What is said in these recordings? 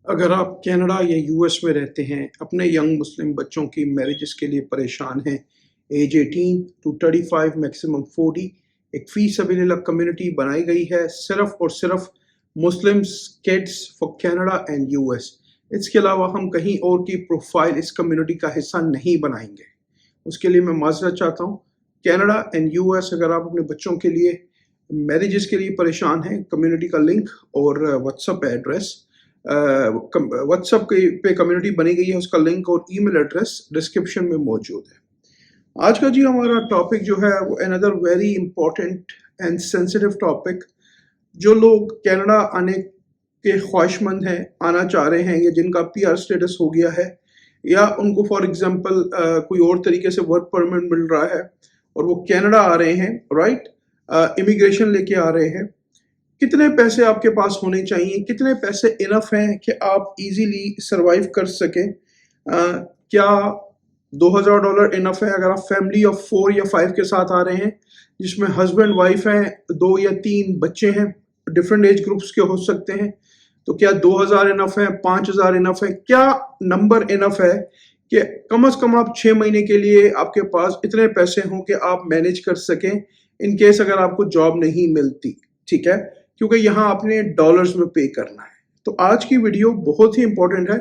अगर आप कनाडा या यूएस में रहते हैं, अपने यंग मुस्लिम बच्चों की मैरिजेस के लिए परेशान हैं, एज 18 टू 35 मैक्सिमम 40, एक फ़ी सबीलिल्लाह कम्युनिटी बनाई गई है सिर्फ और सिर्फ Muslims kids for Canada and US. इसके अलावा हम कहीं और की प्रोफाइल इस कम्युनिटी का हिस्सा नहीं बनाएंगे। उसके लिए मैं माजरत चाहता हूँ। कनाडा एंड यूएस अगर आप अपने बच्चों के लिए मैरिजेस के लिए परेशान हैं, कम्युनिटी का लिंक और व्हाट्सएप एड्रेस व्हाट्सएप पे कम्युनिटी बनी गई है, उसका लिंक और ईमेल एड्रेस डिस्क्रिप्शन में मौजूद है। आज का जी हमारा टॉपिक जो है वो another very important and sensitive topic. जो लोग कनाडा आने के ख्वाहिशमंद हैं, आना चाह रहे हैं, या जिनका पीआर स्टेटस हो गया है, या उनको फॉर एग्जांपल कोई और तरीके से वर्क परमिट मिल रहा है और वो कनाडा आ रहे हैं, राइट, इमिग्रेशन लेके आ रहे हैं। कितने पैसे आपके पास होने चाहिए, कितने पैसे इनफ हैं कि आप इजीली सरवाइव कर सकें? क्या $2000 इनफ है अगर आप फैमिली ऑफ 4 या 5 के साथ आ रहे हैं, जिसमें हस्बैंड वाइफ हैं, 2 या 3 बच्चे हैं, डिफरेंट एज ग्रुप्स के हो सकते हैं? तो क्या 2000 इनफ है, 5000 इनफ है? क्या नंबर इनफ है कि कम से कम आप 6 महीने के लिए आपके पास इतने पैसे हों कि आप मैनेज कर सकें इन केस अगर आपको जॉब नहीं मिलती? ठीक है, क्योंकि यहाँ आपने डॉलर्स में पे करना है। तो आज की वीडियो बहुत ही इंपॉर्टेंट है।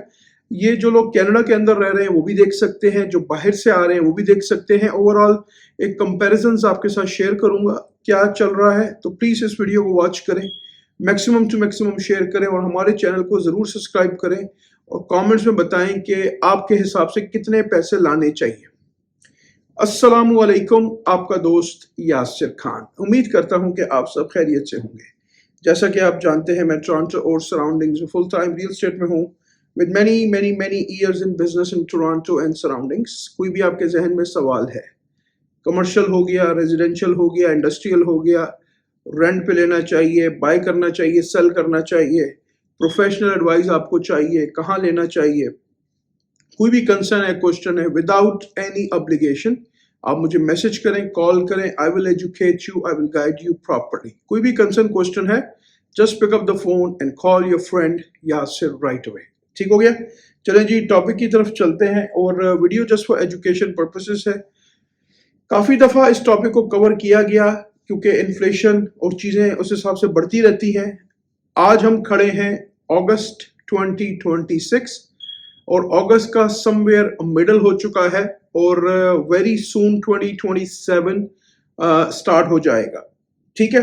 ये जो लोग कनाडा के अंदर रह रहे हैं वो भी देख सकते हैं, जो बाहर से आ रहे हैं वो भी देख सकते हैं। ओवरऑल एक कंपैरिजन आपके साथ शेयर करूंगा क्या चल रहा है। तो प्लीज इस वीडियो को वॉच करें, मैक्सिमम टू मैक्सिमम शेयर करें और हमारे चैनल को जरूर सब्सक्राइब करें और कमेंट्स में बताएं कि आपके हिसाब से कितने पैसे लाने चाहिए। अस्सलामु अलैकुम, आपका दोस्त यासिर खान। उम्मीद करता हूं कि आप सब खैरियत से होंगे। जैसा कि आप जानते हैं, मैं टोरंटो और सराउंडिंग्स में फुल टाइम रियल एस्टेट में हूँ with many years in business in Toronto and surroundings. कोई भी आपके जहन में सवाल है, कमर्शियल हो गया, रेजिडेंशियल हो गया, इंडस्ट्रियल हो गया, रेंट पे लेना चाहिए, बाय करना चाहिए, सेल करना चाहिए, प्रोफेशनल एडवाइस आपको चाहिए, कहाँ लेना चाहिए, कोई भी कंसर्न है, क्वेश्चन है, विदाउट एनी ऑब्लिगेशन आप मुझे मैसेज करें, कॉल करें। I will educate you, I will guide you properly. कोई भी कंसर्न क्वेश्चन है, just pick up the phone and call your friend Yasir right away. ठीक हो गया? चलें जी, टॉपिक की तरफ चलते हैं। और video just for education purposes है। काफ़ी दफ़ा इस टॉपिक को कवर किया गया क्योंकि इन्फ्लेशन और चीज़ें उस हिसाब से बढ़ती रहती हैं। आज हम खड़े हैं अगस्त 2026 और अगस्त का समवेयर मिडल हो चुका है और वेरी सून 2027 स्टार्ट हो जाएगा। ठीक है,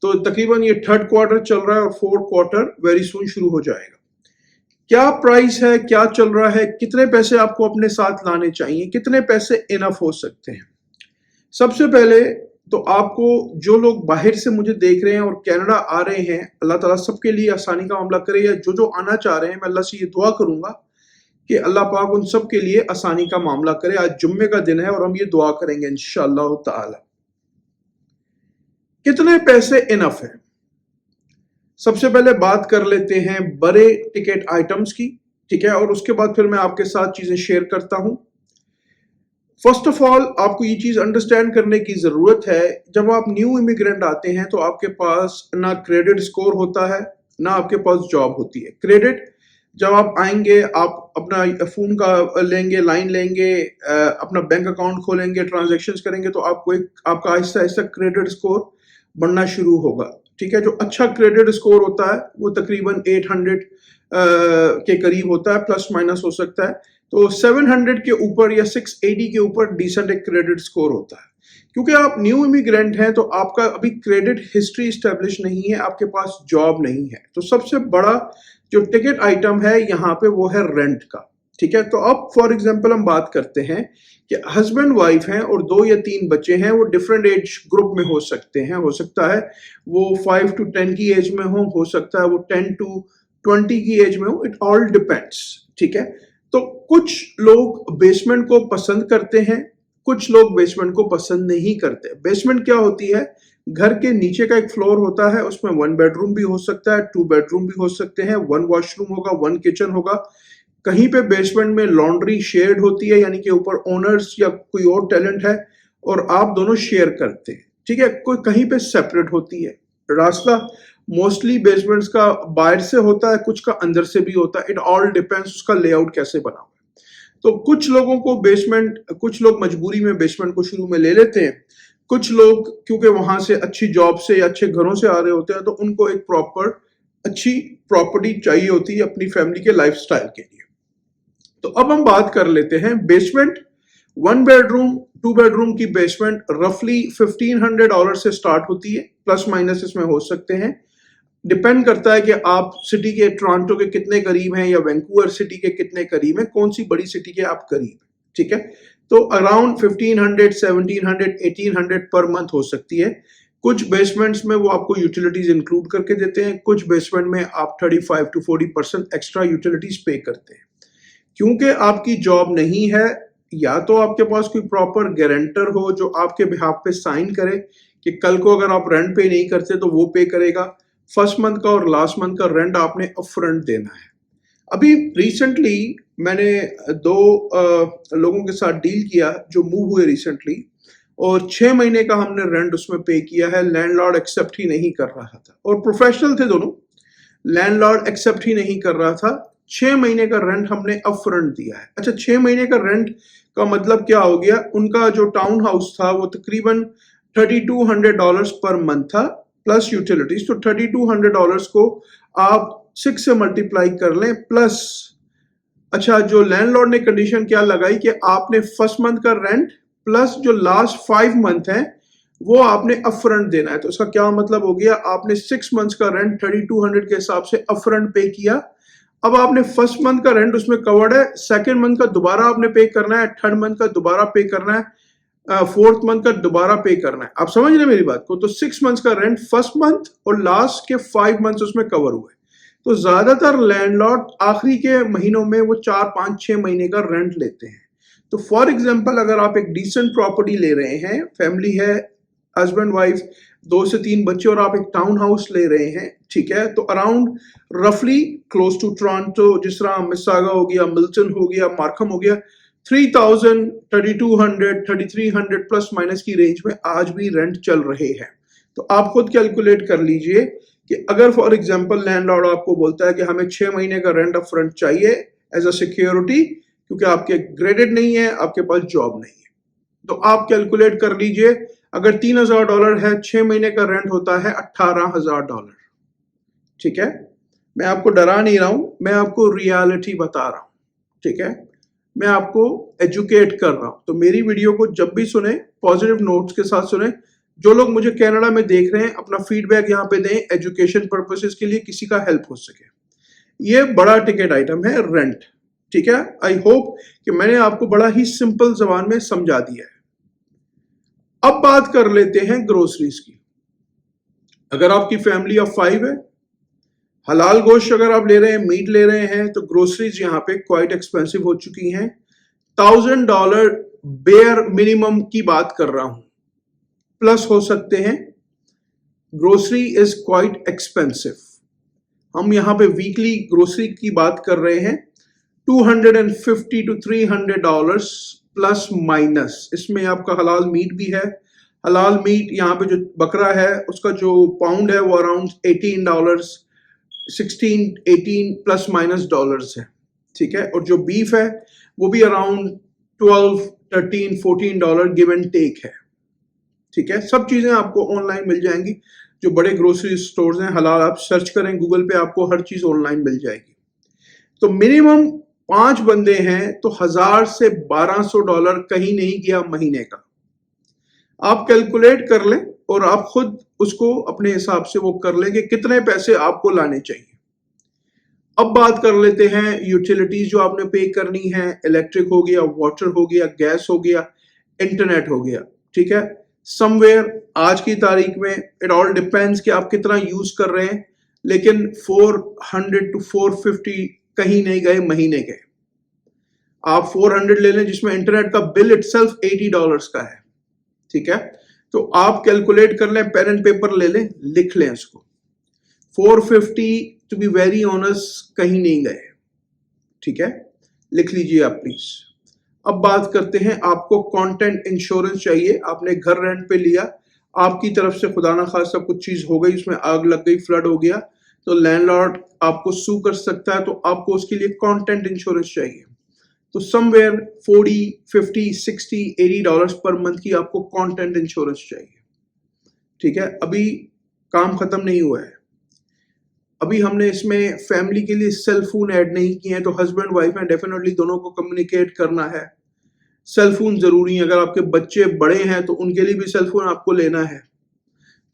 तो तकरीबन ये थर्ड क्वार्टर चल रहा है और फोर्थ क्वार्टर वेरी सून शुरू हो जाएगा। क्या प्राइस है, क्या चल रहा है, कितने पैसे आपको अपने साथ लाने चाहिए, कितने पैसे इनफ हो सकते हैं? सबसे पहले तो आपको, जो लोग बाहर से मुझे देख रहे हैं और कनाडा आ रहे हैं, अल्लाह ताला सबके लिए आसानी का मामला करे, या जो आना चाह रहे हैं, मैं अल्लाह से ये दुआ करूंगा कि अल्लाह पाक उन सब के लिए आसानी का मामला करे। आज जुम्मे का दिन है और हम ये दुआ करेंगे इंशाअल्लाह ताला। कितने पैसे इनफ है? सबसे पहले बात कर लेते हैं बड़े टिकट आइटम्स की, ठीक है, और उसके बाद फिर मैं आपके साथ चीजें शेयर करता हूं। फर्स्ट ऑफ ऑल, आपको ये चीज अंडरस्टैंड करने की जरूरत है, जब आप न्यू इमिग्रेंट आते हैं तो आपके पास ना क्रेडिट स्कोर होता है, ना आपके पास जॉब होती है। क्रेडिट जब आप आएंगे, आप अपना फोन का लेंगे, लाइन लेंगे, अपना बैंक अकाउंट खोलेंगे, ट्रांजैक्शंस करेंगे, तो आपको आपका आहिस्ता आहिस्ता क्रेडिट स्कोर बढ़ना शुरू होगा। ठीक है, जो अच्छा क्रेडिट स्कोर होता है वो तकरीबन 800 के करीब होता है, प्लस माइनस हो सकता है। तो 700 के ऊपर या 680 के ऊपर डिसेंट एक क्रेडिट स्कोर होता है। क्योंकि आप न्यू इमिग्रेंट हैं तो आपका अभी क्रेडिट हिस्ट्री स्टैब्लिश नहीं है, आपके पास जॉब नहीं है। तो सबसे बड़ा जो टिकट आइटम है यहाँ पे वो है रेंट का। ठीक है, तो अब फॉर एग्जांपल हम बात करते हैं कि हस्बैंड वाइफ हैं और 2 या 3 बच्चे हैं, वो डिफरेंट एज ग्रुप में हो सकते हैं। हो सकता है वो 5 to 10 की एज में हो सकता है वो 10 to 20 की एज में हो, इट ऑल डिपेंड्स। ठीक है, तो कुछ लोग बेसमेंट को पसंद करते हैं, कुछ लोग बेसमेंट को पसंद नहीं करते। बेसमेंट क्या होती है? घर के नीचे का एक फ्लोर होता है, उसमें 1 बेडरूम भी हो सकता है, 2 बेडरूम भी हो सकते हैं, 1 वॉशरूम होगा, 1 किचन होगा। कहीं पे बेसमेंट में लॉन्ड्री शेयर्ड होती है, यानी कि ऊपर ओनर्स या कोई और टेलेंट है और आप दोनों शेयर करते हैं। ठीक है, कोई कहीं पे सेपरेट होती है। रास्ता मोस्टली बेसमेंट्स का बाहर से होता है, कुछ का अंदर से भी होता है, इट ऑल डिपेंड्स उसका लेआउट कैसे बना हुआ है। तो कुछ लोगों को बेसमेंट, कुछ लोग मजबूरी में बेसमेंट को शुरू में ले लेते हैं, कुछ लोग क्योंकि वहां से अच्छी जॉब से या अच्छे घरों से आ रहे होते हैं तो उनको एक प्रॉपर अच्छी प्रॉपर्टी चाहिए होती है अपनी फैमिली के लाइफस्टाइल के लिए। तो अब हम बात कर लेते हैं बेसमेंट। 1 बेडरूम 2 बेडरूम की बेसमेंट रफली $1,500 से स्टार्ट होती है, प्लस माइनस इसमें हो सकते हैं, डिपेंड करता है कि आप सिटी के टोरंटो के कितने करीब हैं या वैंकूवर सिटी के कितने करीब हैं, कौन सी बड़ी सिटी के आप करीब हैं, ठीक है। तो अराउंड 1500, 1700, 1800 पर मंथ हो सकती है। कुछ बेसमेंट्स में वो आपको यूटिलिटीज इंक्लूड करके देते हैं, कुछ बेसमेंट में आप 35 to 40% एक्स्ट्रा यूटिलिटीज पे करते हैं। क्योंकि आपकी जॉब नहीं है, या तो आपके पास कोई प्रॉपर गारंटर हो जो आपके बिहाफ पे साइन करे कि कल को अगर आप रेंट पे नहीं करते तो वो पे करेगा। फर्स्ट मंथ का और लास्ट मंथ का रेंट आपने अपफ्रंट देना है। अभी रिसेंटली मैंने 2 लोगों के साथ डील किया जो मूव हुए रिसेंटली, और 6 महीने का हमने रेंट उसमें पे किया है। लैंडलॉर्ड एक्सेप्ट ही नहीं कर रहा था, और प्रोफेशनल थे दोनों, लैंडलॉर्ड एक्सेप्ट ही नहीं कर रहा था। 6 महीने का रेंट हमने अपफ्रंट दिया है। अच्छा, 6 महीने का रेंट का मतलब क्या हो गया, उनका जो टाउन हाउस था वो तकरीबन $3,200 पर मंथ था प्लस यूटिलिटीज। तो $3,200 को आप 6 से मल्टीप्लाई कर लें प्लस, अच्छा जो लैंडलॉर्ड ने कंडीशन क्या लगाई कि आपने फर्स्ट मंथ का रेंट प्लस जो लास्ट 5 मंथ है वो आपने अपफ्रंट देना है। तो इसका क्या मतलब हो गया, आपने 6 मंथ्स का रेंट 3,200 के हिसाब से अपफ्रंट पे किया। अब आपने फर्स्ट मंथ का रेंट उसमें कवर्ड है, सेकंड मंथ का दोबारा आपने पे करना है, थर्ड मंथ का दोबारा पे करना है, फोर्थ मंथ का दोबारा पे करना है। आप समझ रहे हैं मेरी बात को। तो 6 मंथ्स का रेंट फर्स्ट मंथ और लास्ट के 5 मंथ्स उसमें कवर हुए। तो ज्यादातर लैंडलॉर्ड आखिरी के महीनों में वो 4, 5, 6 महीने का रेंट लेते हैं। तो फॉर एग्जाम्पल अगर आप एक डिसेंट प्रॉपर्टी ले रहे हैं, फैमिली है, हस्बैंड वाइफ, 2 से 3 बच्चे, और आप एक टाउन हाउस ले रहे हैं, ठीक है, तो अराउंड रफली क्लोज टू टोरंटो, जिस तरह मिसागा हो गया, मिल्टन हो गया, मार्कम हो गया, 3,000, 3,200, 3,300 प्लस माइनस की रेंज में आज भी रेंट चल रहे हैं। तो आप खुद कैलकुलेट कर लीजिए कि अगर फॉर एग्जांपल लैंडलॉर्ड आपको बोलता है कि हमें 6 महीने का रेंट अप फ्रंट चाहिए एज अ सिक्योरिटी, क्योंकि आपके ग्रेडेड नहीं है, आपके पास जॉब नहीं है, तो आप कैलकुलेट कर लीजिए, अगर $3,000 है, 6 महीने का रेंट होता है $18,000, ठीक है। मैं आपको डरा नहीं रहा हूं, मैं आपको रियलिटी बता रहा हूं, ठीक है, मैं आपको एजुकेट कर रहा हूं। तो मेरी वीडियो को जब भी सुने पॉजिटिव नोट्स के साथ सुने। जो लोग मुझे कनाडा में देख रहे हैं अपना फीडबैक यहाँ पे दें, एजुकेशन पर्पसेस के लिए, किसी का हेल्प हो सके। ये बड़ा टिकट आइटम है रेंट, ठीक है। आई होप कि मैंने आपको बड़ा ही सिंपल जबान में समझा दिया है। अब बात कर लेते हैं ग्रोसरीज की। अगर आपकी फैमिली ऑफ 5 है, हलाल गोश्त अगर आप ले रहे हैं, मीट ले रहे हैं, तो ग्रोसरीज यहाँ पे क्वाइट एक्सपेंसिव हो चुकी हैं। $1,000 बेयर मिनिमम की बात कर रहा हूं, प्लस हो सकते हैं। Grocery is quite expensive. हम यहाँ पे वीकली ग्रोसरी की बात कर रहे हैं, $250 to $300 प्लस माइनस। इसमें आपका हलाल मीट भी है। हलाल मीट यहाँ पे जो बकरा है उसका जो पाउंड है वो अराउंड $18, 16, 18 प्लस माइनस डॉलर्स है, ठीक है। और जो बीफ है वो भी अराउंड 12, 13, $14 गिव एंड टेक है, ठीक है। सब चीजें आपको ऑनलाइन मिल जाएंगी। जो बड़े ग्रोसरी स्टोर्स हैं हलाल, आप सर्च करें गूगल पे, आपको हर चीज ऑनलाइन मिल जाएगी। तो मिनिमम 5 बंदे हैं तो $1,000 से $1,200 कहीं नहीं गया महीने का। आप कैलकुलेट कर लें और आप खुद उसको अपने हिसाब से वो कर लें कि कितने पैसे आपको लाने चाहिए। अब बात कर लेते हैं यूटिलिटीज जो आपने पे करनी है। इलेक्ट्रिक हो गया, वाटर हो गया, गैस हो गया, इंटरनेट हो गया, ठीक है। समवेयर आज की तारीख में इट ऑल डिपेंड्स कि आप कितना यूज कर रहे हैं, लेकिन 400 to 450 कहीं नहीं गए महीने के। आप 400 ले लें जिसमें इंटरनेट का बिल इटसेल्फ $80 का है, ठीक है। तो आप कैलकुलेट कर लें, पेन एंड पेपर ले लें, लिख लें इसको। 450 टू बी वेरी ऑनेस्ट कहीं नहीं गए, ठीक है, लिख लीजिए आप प्लीज। अब बात करते हैं, आपको कंटेंट इंश्योरेंस चाहिए। आपने घर रेंट पे लिया, आपकी तरफ से खुदा ना खास्ता कुछ चीज हो गई, उसमें आग लग गई, फ्लड हो गया, तो लैंडलॉर्ड आपको सू कर सकता है, तो आपको उसके लिए कंटेंट इंश्योरेंस चाहिए। तो समवेयर 40, 50, 60, $80 पर मंथ की आपको कंटेंट इंश्योरेंस चाहिए। ठीक है, अभी काम खत्म नहीं हुआ है, अभी हमने इसमें फैमिली के लिए सेल फोन ऐड नहीं किए हैं, तो हस्बैंड वाइफ हैं, डेफिनेटली दोनों को कम्युनिकेट करना है। सेल फोन जरूरी है, अगर आपके बच्चे बड़े हैं तो उनके लिए भी सेल फोन आपको लेना है।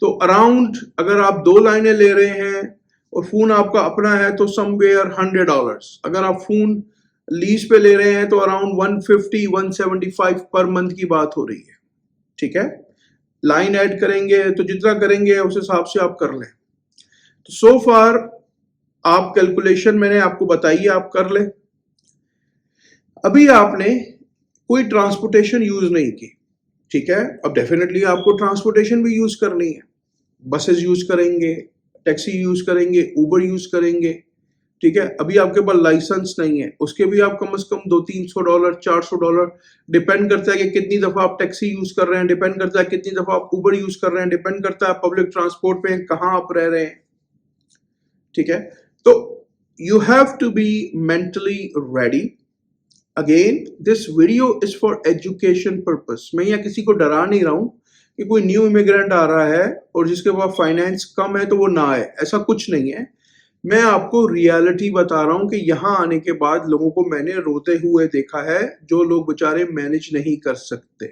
तो अराउंड अगर आप 2 लाइनें ले रहे हैं और फोन आपका अपना है तो समवेयर $100। अगर आप फोन लीज पे ले रहे हैं तो अराउंड 150, 175 पर मंथ की बात हो रही है। ठीक है, लाइन ऐड करेंगे तो जितना करेंगे उस हिसाब से आप कर लें। तो सो फार आप कैलकुलेशन मैंने आपको बताई है, आप कर लें। अभी आपने कोई ट्रांसपोर्टेशन यूज नहीं की, ठीक है, अब डेफिनेटली आपको ट्रांसपोर्टेशन भी यूज करनी है। बसेस यूज करेंगे, टैक्सी यूज करेंगे, उबर यूज करेंगे। ठीक है, अभी आपके पास लाइसेंस नहीं है, उसके भी आप कम से कम $200-300, $400, डिपेंड करता है कि कितनी दफा आप टैक्सी यूज कर रहे हैं, डिपेंड करता है कितनी दफा आप उबर यूज कर रहे हैं, डिपेंड करता है पब्लिक ट्रांसपोर्ट पे कहाँ आप रह रहे हैं। ठीक है, तो you have to be mentally ready. Again this video is for education purpose. मैं यहाँ किसी को डरा नहीं रहा हूं कि कोई न्यू इमिग्रेंट आ रहा है और जिसके पास फाइनेंस कम है तो वो ना आए, ऐसा कुछ नहीं है। मैं आपको रियलिटी बता रहा हूं कि यहाँ आने के बाद लोगों को मैंने रोते हुए देखा है, जो लोग बेचारे मैनेज नहीं कर सकते।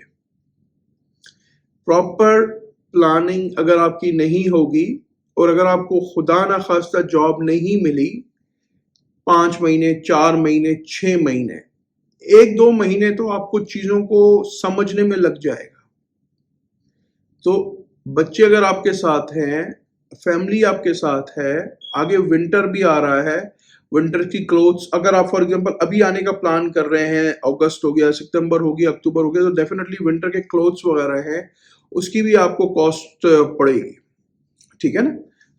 प्रॉपर प्लानिंग अगर आपकी नहीं होगी और अगर आपको खुदा ना खास्ता जॉब नहीं मिली 5 महीने, 4 महीने, 6 महीने, 1-2 महीने तो आपको चीजों को समझने में लग जाएगा। तो बच्चे अगर आपके साथ हैं, फैमिली आपके साथ है, आगे विंटर भी आ रहा है, विंटर की क्लोथ्स अगर आप फॉर एग्जांपल अभी आने का प्लान कर रहे हैं, अगस्त हो गया, सितंबर हो गया, अक्टूबर हो गया, तो डेफिनेटली विंटर के क्लोथ्स वगैरह हैं, उसकी भी आपको कॉस्ट पड़ेगी। ठीक है ना,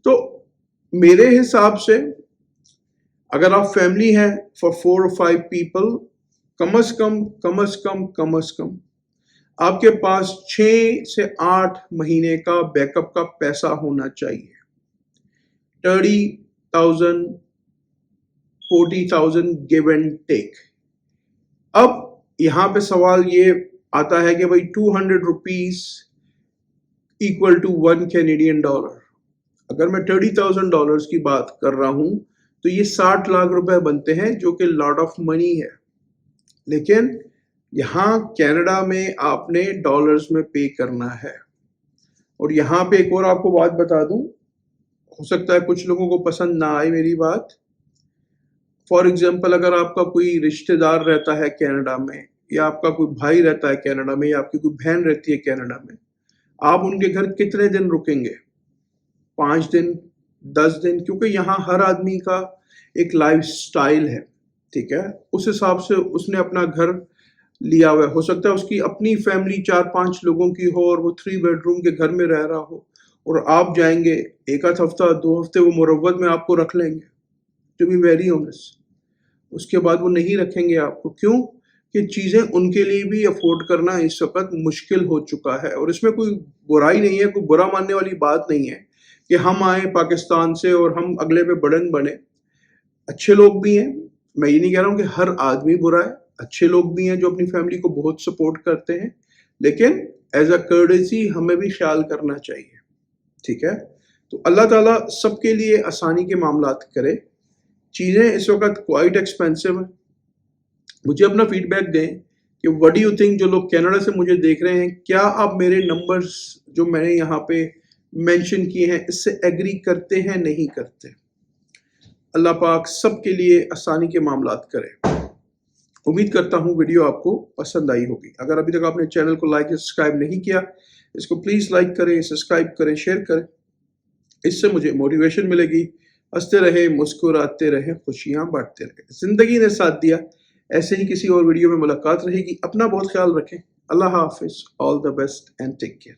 तो मेरे हिसाब से अगर आप फैमिली है फॉर 4 or 5 पीपल, कम से कम आपके पास 6 से 8 महीने का बैकअप का पैसा होना चाहिए। 30,000, 40,000 गिव एंड टेक। अब यहां पे सवाल ये आता है कि भाई 200 रुपीज इक्वल टू $1 अगर मैं $30,000 की बात कर रहा हूं तो ये 60 लाख रुपए बनते हैं, जो कि लॉट ऑफ मनी है। लेकिन यहाँ कनाडा में आपने डॉलर्स में पे करना है। और यहाँ पे एक और आपको बात बता दूं, हो सकता है कुछ लोगों को पसंद ना आए मेरी बात। फॉर एग्जांपल अगर आपका कोई रिश्तेदार रहता है कनाडा में, या आपका कोई भाई रहता है कनाडा में, या आपकी कोई बहन रहती है कनाडा में, आप उनके घर कितने दिन रुकेंगे? 5 दिन, 10 दिन? क्योंकि यहाँ हर आदमी का एक लाइफ स्टाइल है। ठीक है, उस हिसाब से उसने अपना घर लिया हुआ है। हो सकता है उसकी अपनी फैमिली 4-5 लोगों की हो और वो 3 बेडरूम के घर में रह रहा हो, और आप जाएंगे 1 आध हफ्ता, 2 हफ्ते वो मुरव्वत में आपको रख लेंगे, टू बी वेरी ऑनेस्ट। उसके बाद वो नहीं रखेंगे आपको। क्यों? कि चीज़ें उनके लिए भी अफोर्ड करना इस वक्त मुश्किल हो चुका है। और इसमें कोई बुराई नहीं है, कोई बुरा मानने वाली बात नहीं है कि हम आए पाकिस्तान से और हम अगले पे बर्डन बने। अच्छे लोग भी हैं, मैं ये नहीं कह रहा हूँ कि हर आदमी बुरा है, अच्छे लोग भी हैं जो अपनी फैमिली को बहुत सपोर्ट करते हैं, लेकिन एज अ कर्टेसी हमें भी ख्याल करना चाहिए। ठीक है, तो अल्लाह ताला सबके लिए आसानी के मामलात करे। चीज़ें इस वक्त क्वाइट एक्सपेंसिव है। मुझे अपना फीडबैक दें कि व्हाट डू यू थिंक, जो लोग कनाडा से मुझे देख रहे हैं, क्या आप मेरे नंबर्स जो मैंने यहाँ पे मेंशन किए हैं इससे एग्री करते हैं, नहीं करते? अल्लाह पाक सबके लिए आसानी के मामलात करे। उम्मीद करता हूँ वीडियो आपको पसंद आई होगी। अगर अभी तक आपने चैनल को लाइक या सब्सक्राइब नहीं किया, इसको प्लीज़ लाइक करें, सब्सक्राइब करें, शेयर करें, इससे मुझे मोटिवेशन मिलेगी। हंसते रहे, मुस्कुराते रहे, खुशियाँ बांटते रहे। ज़िंदगी ने साथ दिया, ऐसे ही किसी और वीडियो में मुलाकात रहेगी। अपना बहुत ख्याल रखें। अल्लाह हाफिज़, all the best and take care.